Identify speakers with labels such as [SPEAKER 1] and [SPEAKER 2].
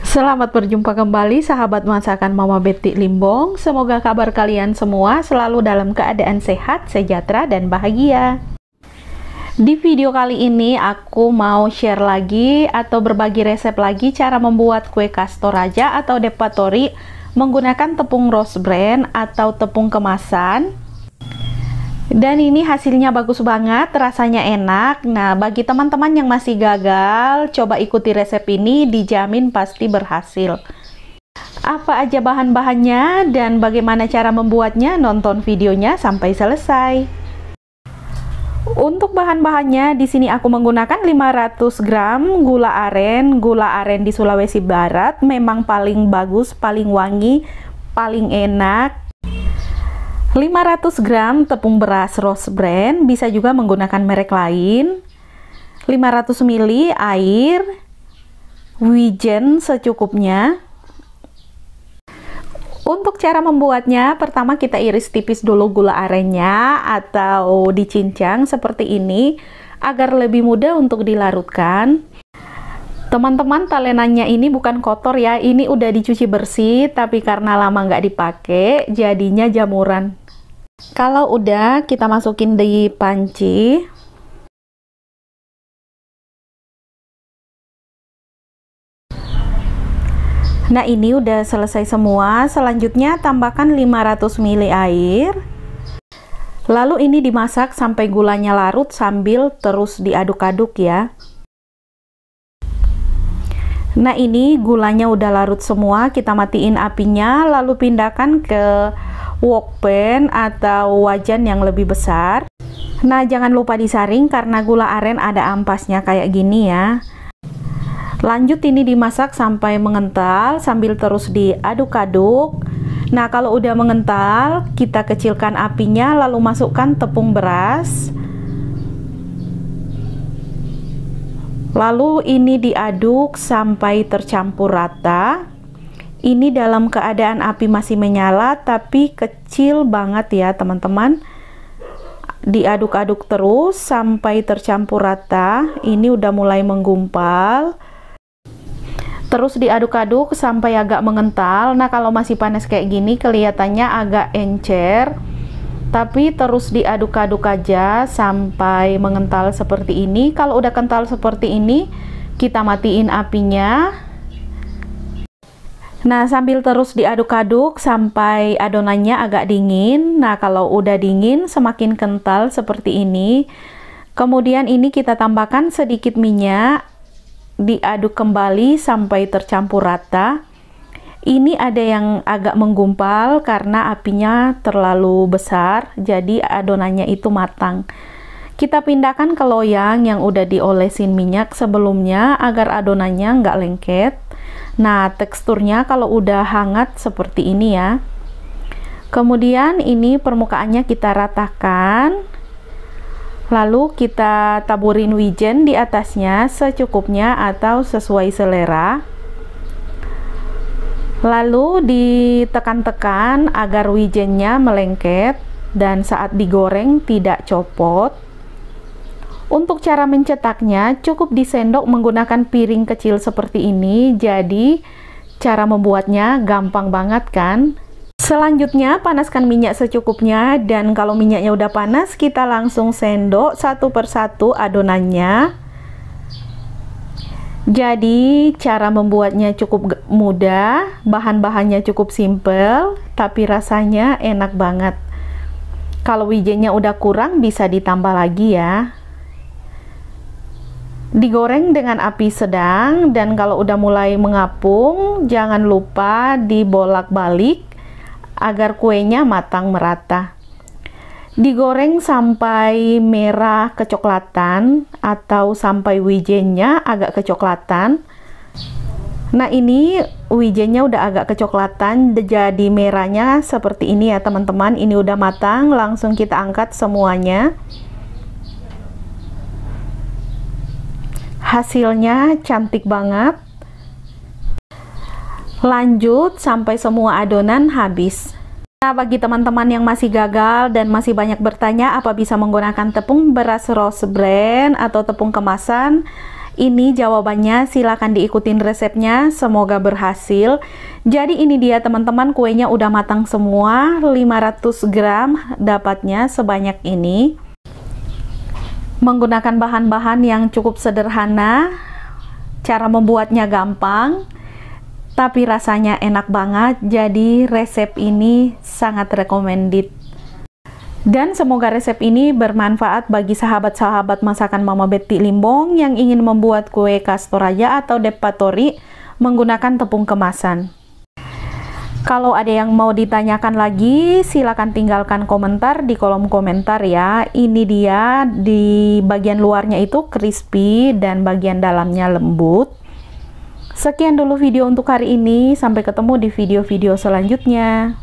[SPEAKER 1] Selamat berjumpa kembali sahabat masakan Mama Betty Limbong. Semoga kabar kalian semua selalu dalam keadaan sehat, sejahtera, dan bahagia. Di video kali ini aku mau share lagi atau berbagi resep lagi cara membuat kue Castor Raja atau Depatori menggunakan tepung Rose Bran atau tepung kemasan. Dan ini hasilnya bagus banget, rasanya enak. Nah, bagi teman-teman yang masih gagal, coba ikuti resep ini, dijamin pasti berhasil. Apa aja bahan-bahannya dan bagaimana cara membuatnya? Nonton videonya sampai selesai. Untuk bahan-bahannya, di sini aku menggunakan 500 gram gula aren. Gula aren di Sulawesi Barat memang paling bagus, paling wangi, paling enak. 500 gram tepung beras Rose Bran, bisa juga menggunakan merek lain. 500 ml air, wijen secukupnya. Untuk cara membuatnya, pertama kita iris tipis dulu gula arennya atau dicincang seperti ini agar lebih mudah untuk dilarutkan. Teman-teman, talenannya ini bukan kotor ya, ini udah dicuci bersih, tapi karena lama nggak dipakai jadinya jamuran. Kalau udah, kita masukin di panci. Nah, ini udah selesai semua. Selanjutnya tambahkan 500 ml air. Lalu ini dimasak sampai gulanya larut sambil terus diaduk-aduk ya. Nah, ini gulanya udah larut semua, kita matiin apinya, lalu pindahkan ke wok pan atau wajan yang lebih besar. Nah, jangan lupa disaring karena gula aren ada ampasnya kayak gini ya. Lanjut ini dimasak sampai mengental sambil terus diaduk-aduk. Nah, kalau udah mengental, kita kecilkan apinya lalu masukkan tepung beras. Lalu ini diaduk sampai tercampur rata. Ini dalam keadaan api masih menyala tapi kecil banget ya teman-teman. Diaduk-aduk terus sampai tercampur rata. Ini udah mulai menggumpal. Terus diaduk-aduk sampai agak mengental. Nah, kalau masih panas kayak gini kelihatannya agak encer. Tapi terus diaduk-aduk aja sampai mengental seperti ini. Kalau udah kental seperti ini, kita matiin apinya. Nah, sambil terus diaduk-aduk sampai adonannya agak dingin. Nah, kalau udah dingin semakin kental seperti ini. Kemudian ini kita tambahkan sedikit minyak. Diaduk kembali sampai tercampur rata. Ini ada yang agak menggumpal karena apinya terlalu besar, jadi adonannya itu matang. Kita pindahkan ke loyang yang udah diolesin minyak sebelumnya agar adonannya nggak lengket. Nah, teksturnya kalau udah hangat seperti ini ya. Kemudian ini permukaannya kita ratakan. Lalu kita taburin wijen di atasnya secukupnya atau sesuai selera. Lalu ditekan-tekan agar wijennya melengket dan saat digoreng tidak copot. Untuk cara mencetaknya cukup disendok menggunakan piring kecil seperti ini. Jadi cara membuatnya gampang banget kan? Selanjutnya panaskan minyak secukupnya dan kalau minyaknya udah panas kita langsung sendok satu persatu adonannya. Jadi cara membuatnya cukup mudah, bahan-bahannya cukup simple, tapi rasanya enak banget. Kalau wijennya udah kurang bisa ditambah lagi ya. Digoreng dengan api sedang dan kalau udah mulai mengapung, jangan lupa dibolak-balik agar kuenya matang merata. Digoreng sampai merah kecoklatan atau sampai wijennya agak kecoklatan. Nah, ini wijennya udah agak kecoklatan, jadi merahnya seperti ini ya teman-teman. Ini udah matang, langsung kita angkat semuanya. Hasilnya cantik banget. Lanjut sampai semua adonan habis. Nah, bagi teman-teman yang masih gagal dan masih banyak bertanya apa bisa menggunakan tepung beras Rose Bran atau tepung kemasan, Ini jawabannya, silakan diikutin resepnya, semoga berhasil. Jadi ini dia teman-teman, kuenya udah matang semua, 500 gram dapatnya sebanyak ini. Menggunakan bahan-bahan yang cukup sederhana, cara membuatnya gampang, tapi rasanya enak banget, jadi resep ini sangat recommended. Dan semoga resep ini bermanfaat bagi sahabat-sahabat masakan Mama Betty Limbong yang ingin membuat kue khas Toraja atau Depatori menggunakan tepung kemasan. Kalau ada yang mau ditanyakan lagi, silakan tinggalkan komentar di kolom komentar ya. Ini dia, di bagian luarnya itu crispy dan bagian dalamnya lembut. Sekian dulu video untuk hari ini, sampai ketemu di video-video selanjutnya.